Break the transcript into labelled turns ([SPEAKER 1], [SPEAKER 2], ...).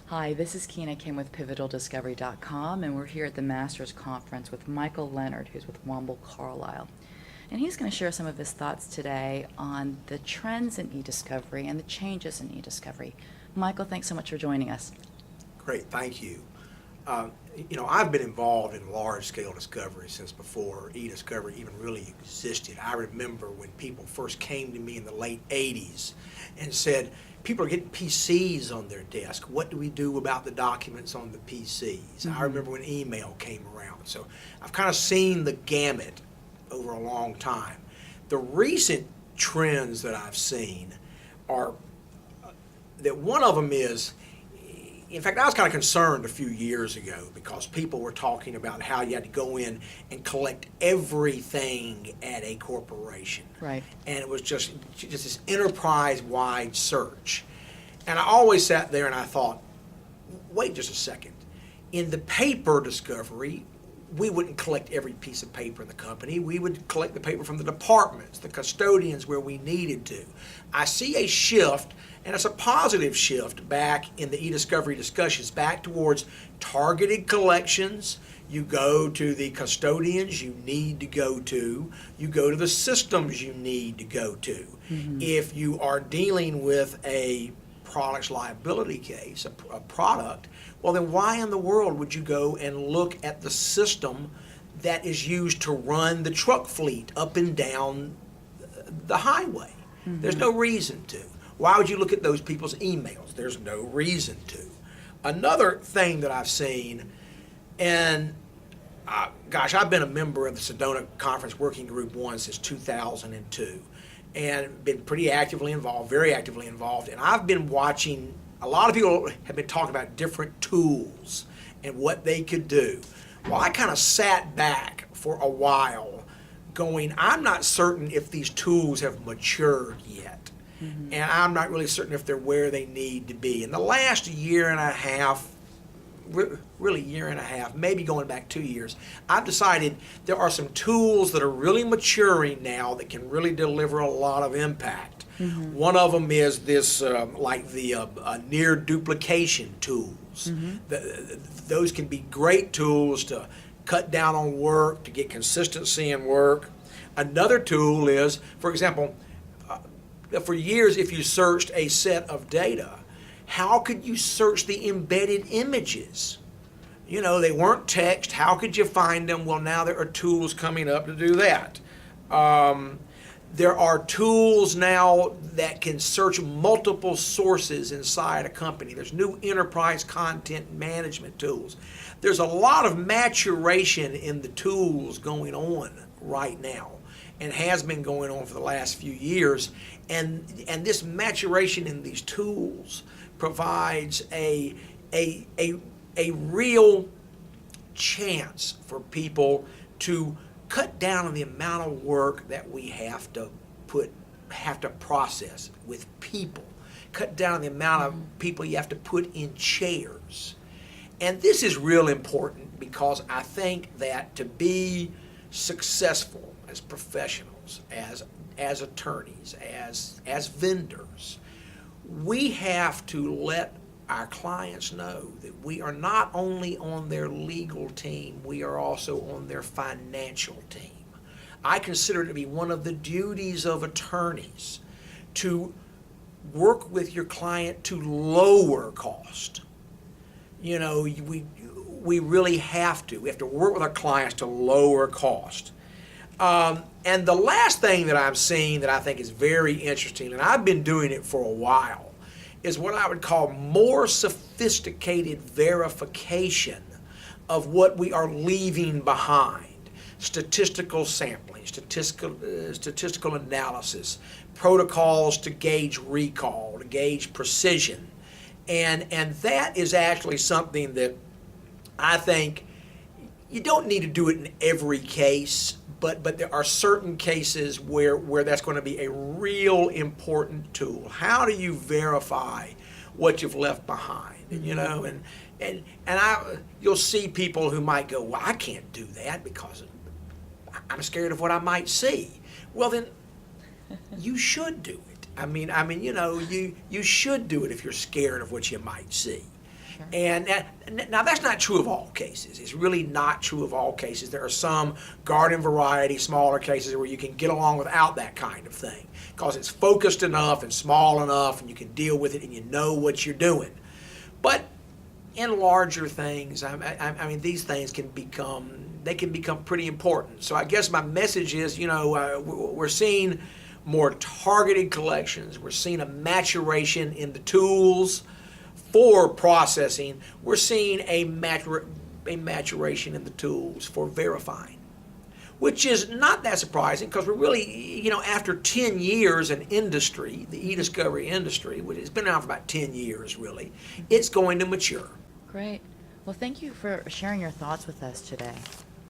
[SPEAKER 1] Hi, this is Keena Kim with PivotalDiscovery.com, and we're here at the Masters Conference with Michael Leonard, who's with Womble, Carlyle. And he's going to share some of his thoughts today on the trends in eDiscovery and the changes in eDiscovery. Michael, thanks so much for joining us.
[SPEAKER 2] Great, thank you. I've been involved in large-scale discovery since before eDiscovery even really existed. I remember when people first came to me in the late 80s and said, people are getting PCs on their desk. What do we do about the documents on the PCs?
[SPEAKER 1] Mm-hmm.
[SPEAKER 2] I remember when email came around. So I've kind of seen the gamut over a long time. The recent trends that I've seen are that one of them is, in fact, I was kind of concerned a few years ago because people were talking about how you had to go in and collect everything at a corporation.
[SPEAKER 1] Right.
[SPEAKER 2] And it was just this enterprise-wide search. And I always sat there and I thought, wait just a second. In the paper discovery, we wouldn't collect every piece of paper in the company. We would collect the paper from the departments, the custodians where we needed to. I see a shift, and it's a positive shift back in the eDiscovery discussions, back towards targeted collections. You go to the custodians you need to go to. You go to the systems you need to go to. Mm-hmm. If you are dealing with a product's liability case, a product, well then why in the world would you go and look at the system that is used to run the truck fleet up and down the highway? Mm-hmm. There's no reason to. Why would you look at those people's emails? There's no reason to. Another thing that I've seen, and I've been a member of the Sedona Conference Working Group 1 since 2002. And been pretty actively involved, very actively involved. And I've been watching, a lot of people have been talking about different tools and what they could do. Well, I kind of sat back for a while going, I'm not certain if these tools have matured yet. Mm-hmm. And I'm not really certain if they're where they need to be. In the last year and a half, really year and a half, maybe going back 2 years, I've decided there are some tools that are really maturing now that can really deliver a lot of impact. Mm-hmm. One of them is this, like the near duplication tools. Mm-hmm. Those can be great tools to cut down on work, to get consistency in work. Another tool is, for example, for years if you searched a set of data, how could you search the embedded images? You know, they weren't text. How could you find them? Well, now there are tools coming up to do that. There are tools now that can search multiple sources inside a company. There's new enterprise content management tools. There's a lot of maturation in the tools going on right now, and has been going on for the last few years. And this maturation in these tools provides a real chance for people to cut down on the amount of work that we have to process with people. Cut down on the amount of people you have to put in chairs. And this is real important because I think that to be successful as professionals, as attorneys, as vendors, we have to let our clients know that we are not only on their legal team, we are also on their financial team. I consider it to be one of the duties of attorneys to work with your client to lower cost. You know, we really have to. We have to work with our clients to lower cost. And the last thing that I'm seeing that I think is very interesting, and I've been doing it for a while, is what I would call more sophisticated verification of what we are leaving behind. Statistical sampling, statistical analysis, protocols to gauge recall, to gauge precision. And that is actually something that I think you don't need to do it in every case, but there are certain cases where that's going to be a real important tool. How do you verify what you've left behind? You know, and you'll see people who might go, well, I can't do that because I'm scared of what I might see. Well, then you should do it. I mean, you know, you should do it if you're scared of what you might see.
[SPEAKER 1] Sure.
[SPEAKER 2] And now that's not true of all cases. It's really not true of all cases. There are some garden variety, smaller cases where you can get along without that kind of thing because it's focused enough and small enough and you can deal with it and you know what you're doing. But in larger things, I mean, these things can become pretty important. So I guess my message is, we're seeing more targeted collections. We're seeing a maturation in the tools for processing. We're seeing a maturation in the tools for verifying, which is not that surprising because we're really, after 10 years in industry, the eDiscovery industry, which has been around for about 10 years really, it's going to mature.
[SPEAKER 1] Great. Well, thank you for sharing your thoughts with us today.